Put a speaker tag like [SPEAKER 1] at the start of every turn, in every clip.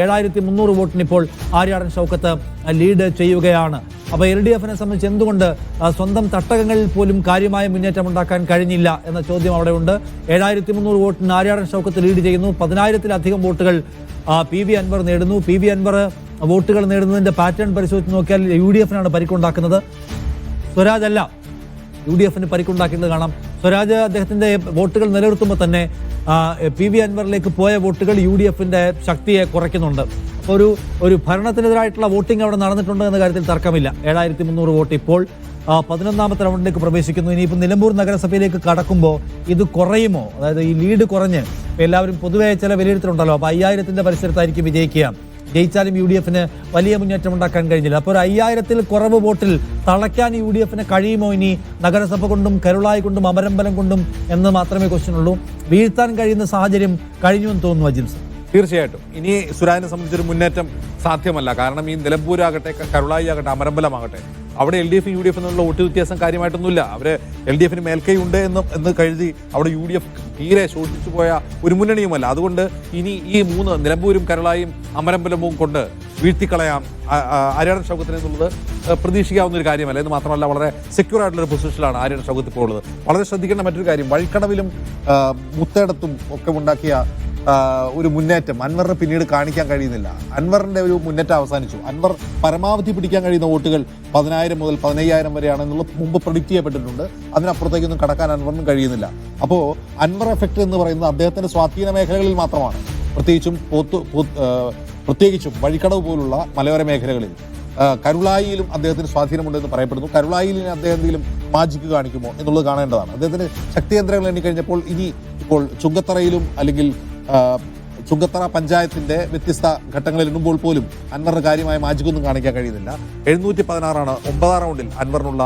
[SPEAKER 1] 7300 വോട്ടിന് ഇപ്പോൾ ആര്യാടൻ ഷൗക്കത്ത് ലീഡ് ചെയ്യുകയാണ്. അപ്പോൾ LDFനെ സംബന്ധിച്ച് എന്തുകൊണ്ട് സ്വന്തം തട്ടകങ്ങളിൽ പോലും കാര്യമായ മുന്നേറ്റം ഉണ്ടാക്കാൻ കഴിഞ്ഞില്ല എന്ന ചോദ്യം അവിടെ ഉണ്ട്. 7300 വോട്ടിന് ആര്യാടൻ ഷൗക്കത്ത് ലീഡ് ചെയ്യുന്നു. 10,000-ലധികം വോട്ടുകൾ PV അൻവർ നേടുന്നു. PV അൻവർ വോട്ടുകൾ നേടുന്നതിന്റെ പാറ്റേൺ പരിശോധിച്ച് നോക്കിയാൽ UDFനാണ് പരിക്കുണ്ടാക്കുന്നത്, സ്വരാജ് അല്ല. UDFന് പരിക്കുണ്ടാക്കുന്നത് കാണാം. സ്വരാജ് അദ്ദേഹത്തിന്റെ വോട്ടുകൾ നിലനിർത്തുമ്പോൾ തന്നെ PV അൻവറിലേക്ക് പോയ വോട്ടുകൾ UDFന്റെ ശക്തിയെ കുറയ്ക്കുന്നുണ്ട്. അപ്പോൾ ഒരു ഭരണത്തിനെതിരായിട്ടുള്ള വോട്ടിംഗ് അവിടെ നടന്നിട്ടുണ്ട് എന്ന കാര്യത്തിൽ തർക്കമില്ല. 7300 വോട്ട് ഇപ്പോൾ 11ാമത്തെ റൗണ്ടിലേക്ക് പ്രവേശിക്കുന്നു. ഇനിയിപ്പോൾ നിലമ്പൂർ നഗരസഭയിലേക്ക് കടക്കുമ്പോൾ ഇത് കുറയുമോ? അതായത് ഈ ലീഡ് കുറഞ്ഞ് എല്ലാവരും പൊതുവെ ചില വിലയിരുത്തലുണ്ടല്ലോ, അപ്പോൾ 5000-ന്റെ പരിസരത്തായിരിക്കും വിജയിക്കുക. ജയിച്ചാലും UDFന് വലിയ മുന്നേറ്റം ഉണ്ടാക്കാൻ കഴിഞ്ഞില്ല. അപ്പോൾ 5000-ൽ കുറവ് വോട്ടിൽ തളയ്ക്കാൻ UDFന് കഴിയുമോ ഇനി നഗരസഭ കൊണ്ടും കരുളായി കൊണ്ടും അമരമ്പലം കൊണ്ടും എന്ന് മാത്രമേ ക്വസ്റ്റ്യൻ ഉള്ളൂ. വീഴ്ത്താൻ കഴിയുന്ന സാഹചര്യം കഴിഞ്ഞു എന്ന് തോന്നുന്നു അജിംസ്.
[SPEAKER 2] തീർച്ചയായിട്ടും ഇനി സുരാജിനെ സംബന്ധിച്ചൊരു മുന്നേറ്റം സാധ്യമല്ല. കാരണം ഈ നിലമ്പൂരാകട്ടെ, കരുളായി ആകട്ടെ, അമരമ്പലമാകട്ടെ, അവിടെ LDF UDF എന്നുള്ള വോട്ട് വ്യത്യാസം കാര്യമായിട്ടൊന്നുമില്ല. അവര് LDFന് മേൽക്കൈ ഉണ്ട് എന്ന് കരുതി അവിടെ UDF തീരെ ശോഷിച്ചു പോയ ഒരു മുന്നണിയുമല്ല. അതുകൊണ്ട് ഇനി ഈ മൂന്ന് നിലമ്പൂരും കരുളായും അമരമ്പലവും കൊണ്ട് വീഴ്ത്തിക്കളയാം ആര്യാടൻ ഷൗക്കത്തിന് എന്നുള്ളത് പ്രതീക്ഷിക്കാവുന്ന ഒരു കാര്യമല്ല. എന്ന് മാത്രമല്ല, വളരെ സെക്യൂർ ആയിട്ടുള്ളൊരു പൊസിഷനിലാണ് ആര്യാടൻ ഷൗക്കത്ത് ഇപ്പോൾ ഉള്ളത്. വളരെ ശ്രദ്ധിക്കേണ്ട മറ്റൊരു കാര്യം, വഴിക്കടവിലും മുത്തേടത്തും ഒക്കെ ഉണ്ടാക്കിയ ഒരു മുന്നേറ്റം അൻവറിന് പിന്നീട് കാണിക്കാൻ കഴിയുന്നില്ല. അൻവറിന്റെ ഒരു മുന്നേറ്റം അവസാനിച്ചു. അൻവർ പരമാവധി പിടിക്കാൻ കഴിയുന്ന വോട്ടുകൾ 10,000 മുതൽ 15,000 വരെയാണെന്നുള്ളത് മുമ്പ് പ്രഡിക്റ്റ് ചെയ്യപ്പെട്ടിട്ടുണ്ട്. അതിനപ്പുറത്തേക്കൊന്നും കടക്കാൻ അൻവറിനും കഴിയുന്നില്ല. അപ്പോൾ അൻവർ എഫക്റ്റ് എന്ന് പറയുന്നത് അദ്ദേഹത്തിന്റെ സ്വാധീന മേഖലകളിൽ മാത്രമാണ്. പ്രത്യേകിച്ചും വഴിക്കടവ് പോലുള്ള മലയോര മേഖലകളിൽ. കരുളായിയിലും അദ്ദേഹത്തിന് സ്വാധീനമുണ്ടെന്ന് പറയപ്പെടുന്നു. കരുളായിയിൽ അദ്ദേഹം എന്തെങ്കിലും മാജിക്ക് കാണിക്കുമോ എന്നുള്ളത് കാണേണ്ടതാണ്. അദ്ദേഹത്തിന് ശക്തികേന്ദ്രങ്ങൾ എണ്ണിക്കഴിഞ്ഞപ്പോൾ ഇപ്പോൾ ചുങ്കത്തറയിലും അല്ലെങ്കിൽ ചുങ്കത്തറ പഞ്ചായത്തിന്റെ വ്യത്യസ്ത ഘട്ടങ്ങളിൽ എണ്ണുമ്പോൾ പോലും അൻവറിന് കാര്യമായ മാജിക്കൊന്നും കാണിക്കാൻ കഴിയുന്നില്ല. 716 9ാം റൗണ്ടിൽ അൻവറിനുള്ള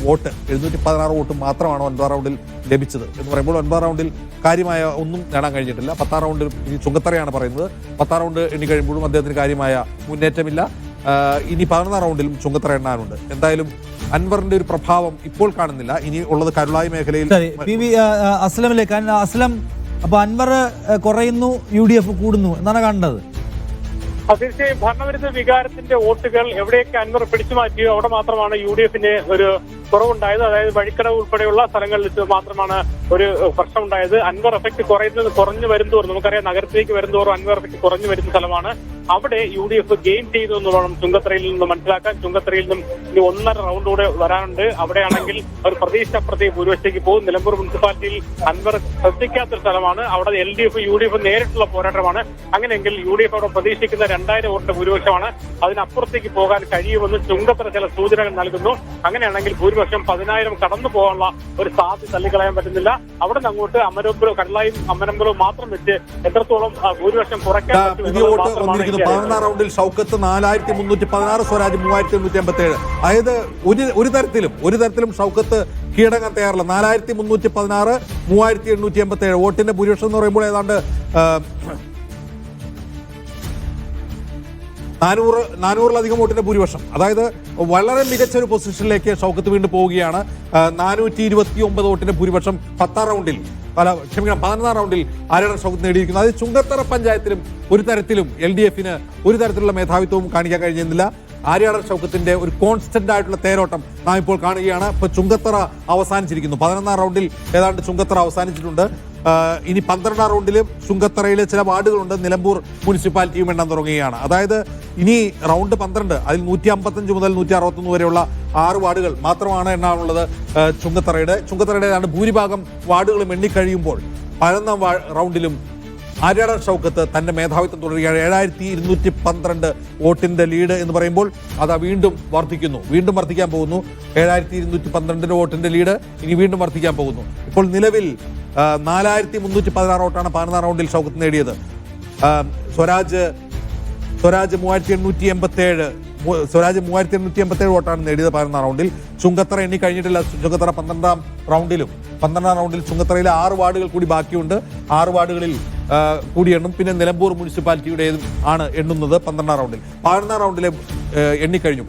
[SPEAKER 2] വോട്ട്. 716 വോട്ട് മാത്രമാണ് 9ാം റൗണ്ടിൽ ലഭിച്ചത് എന്ന് പറയുമ്പോൾ 9ാം റൗണ്ടിൽ കാര്യമായ ഒന്നും നേടാൻ കഴിഞ്ഞിട്ടില്ല. 10ാം റൗണ്ടിൽ ഈ ചുങ്കത്തറയാണ് പറയുന്നത്. 10ാം റൗണ്ട് എണ്ണിക്കഴിയുമ്പോഴും അദ്ദേഹത്തിന് കാര്യമായ മുന്നേറ്റമില്ല. ഇനി 11ാം റൗണ്ടിലും ചുങ്കത്തറ എണ്ണാനുണ്ട്. എന്തായാലും അൻവറിന്റെ ഒരു പ്രഭാവം ഇപ്പോൾ കാണുന്നില്ല. ഇനി ഉള്ളത് കരുളായി മേഖലയിൽ.
[SPEAKER 1] PV അസ്ലമിലേക്ക്. അസ്ലം, അപ്പൊ അൻവർ കുറയുന്നു, UDF കൂടുന്നു എന്നാണ് കാണേണ്ടത്.
[SPEAKER 3] തീർച്ചയായും ഭരണവിരുദ്ധ വികാരത്തിന്റെ വോട്ടുകൾ എവിടെയൊക്കെ അൻവർ പിടിച്ചു മാറ്റിയോ അവിടെ മാത്രമാണ് UDFന് ഒരു കുറവുണ്ടായത്. അതായത് വഴിക്കടവ് ഉൾപ്പെടെയുള്ള സ്ഥലങ്ങളിൽ മാത്രമാണ് ഒരു പ്രശ്നമുണ്ടായത്. അൻവർ എഫക്ട് കുറഞ്ഞു വരുന്നതോറും നമുക്കറിയാം, നഗരത്തിലേക്ക് വരുന്നതോറും അൻവർ എഫക്ട് കുറഞ്ഞു വരുന്ന സ്ഥലമാണ്. അവിടെ UDF ഗെയിൻ ചെയ്തു എന്ന് വേണം ചുങ്കത്തറയിൽ നിന്ന് മനസ്സിലാക്കാൻ. ചുങ്കത്തറയിൽ നിന്നും ഇനി 1.5 റൗണ്ട് കൂടെ വരാനുണ്ട്. അവിടെയാണെങ്കിൽ ഒരു പ്രതീക്ഷ ഭൂരിപക്ഷത്തേക്ക് പോകും. നിലമ്പൂർ മുനിസിപ്പാലിറ്റിയിൽ അൻവർ ശ്രദ്ധിക്കാത്തൊരു സ്ഥലമാണ്. അവിടെ LDF UDF നേരിട്ടുള്ള പോരാട്ടമാണ്. അങ്ങനെയെങ്കിൽ UDF അവിടെ പ്രതീക്ഷിക്കുന്ന 2000 വോട്ടിന്റെ ഭൂരിപക്ഷമാണ്. അതിനപ്പുറത്തേക്ക് പോകാൻ കഴിയുമെന്ന് ചുങ്കത്തറ ചില സൂചനകൾ നൽകുന്നു. അങ്ങനെയാണെങ്കിൽ ഭൂരിപക്ഷം 10,000 കടന്നു പോകാനുള്ള ഒരു സാധ്യത തള്ളിക്കളയാൻ പറ്റുന്നില്ല. അവിടെ നിന്ന് അങ്ങോട്ട് അമരമ്പലവും കടലായും അമരമ്പലവും മാത്രം വെച്ച് എത്രത്തോളം ഭൂരിപക്ഷം കുറയ്ക്കാൻ പറ്റും.
[SPEAKER 2] 11ാം റൗണ്ടിൽ ഷൗക്കത്ത് 4316, സ്വരാജ് 3887. അതായത് ഒരു തരത്തിലും ഷൗക്കത്ത് കീഴടങ്ങാൻ തയ്യാറില്ല. 4316, 3887 വോട്ടിന്റെ ഭൂരിപക്ഷം എന്ന് പറയുമ്പോൾ ഏതാണ്ട് 400-ലധികം വോട്ടിന്റെ ഭൂരിപക്ഷം. അതായത് വളരെ മികച്ച ഒരു പൊസിഷനിലേക്ക് ഷൗക്കത്ത് വീണ്ടും പോവുകയാണ്. 429 വോട്ടിന്റെ ഭൂരിപക്ഷം 11ാം റൗണ്ടിൽ ആര്യാടൻ ഷൗക്കത്ത് നേടിയിരിക്കുന്നു. അതായത് ചുങ്കത്തറ പഞ്ചായത്തിലും ഒരു തരത്തിലും LDFന് ഒരു തരത്തിലുള്ള മേധാവിത്വവും കാണിക്കാൻ കഴിഞ്ഞിരുന്നില്ല. ആര്യാടൻ ഷൗക്കത്തിന്റെ ഒരു കോൺസ്റ്റന്റ് ആയിട്ടുള്ള തേരോട്ടം നാം ഇപ്പോൾ കാണുകയാണ്. ഇപ്പൊ ചുങ്കത്തറ അവസാനിച്ചിരിക്കുന്നു. 11ാം റൗണ്ടിൽ ഏതാണ്ട് ചുങ്കത്തറ അവസാനിച്ചിട്ടുണ്ട്. ഇനി 12ാം റൗണ്ടിലും ചുങ്കത്തറയിലെ ചില വാർഡുകളുണ്ട്. നിലമ്പൂർ മുനിസിപ്പാലിറ്റിയും എണ്ണാൻ തുടങ്ങുകയാണ്. അതായത് ഇനി റൗണ്ട് 12, അതിൽ 155 മുതൽ 161 വരെയുള്ള 6 വാർഡുകൾ മാത്രമാണ് എണ്ണാനുള്ളത്. ചുങ്കത്തറയുടെ ഏതാണ്ട് ഭൂരിഭാഗം വാർഡുകളും എണ്ണിക്കഴിയുമ്പോൾ 11ാം റൗണ്ടിലും ആര്യാടൻ ഷൗക്കത്ത് തന്റെ മേധാവിത്വം തുടരുകയാണ്. 7212 വോട്ടിന്റെ ലീഡ് എന്ന് പറയുമ്പോൾ അത് വീണ്ടും വർദ്ധിക്കാൻ പോകുന്നു. 7212 വോട്ടിന്റെ ലീഡ് ഇനി വീണ്ടും വർദ്ധിക്കാൻ പോകുന്നു. ഇപ്പോൾ നിലവിൽ 4316 വോട്ടാണ് 11ാം റൗണ്ടിൽ ഷൗക്കത്ത് നേടിയത്. സ്വരാജ് 3887 വോട്ടാണ് നേടിയത് 11ാം റൗണ്ടിൽ. ചുങ്കത്തറ എണ്ണി കഴിഞ്ഞിട്ടില്ല. ചുങ്കത്തറ 12ാം റൗണ്ടിൽ ചുങ്കത്തറയിലെ 6 വാർഡുകൾ കൂടി ബാക്കിയുണ്ട്. 6 വാർഡുകളിൽ കൂടി എണ്ണും. പിന്നെ നിലമ്പൂർ മുനിസിപ്പാലിറ്റിയുടേതും ആണ് എണ്ണുന്നത് 12ാം റൗണ്ടിൽ. 11ാം റൗണ്ടിലെ എണ്ണിക്കഴിഞ്ഞു.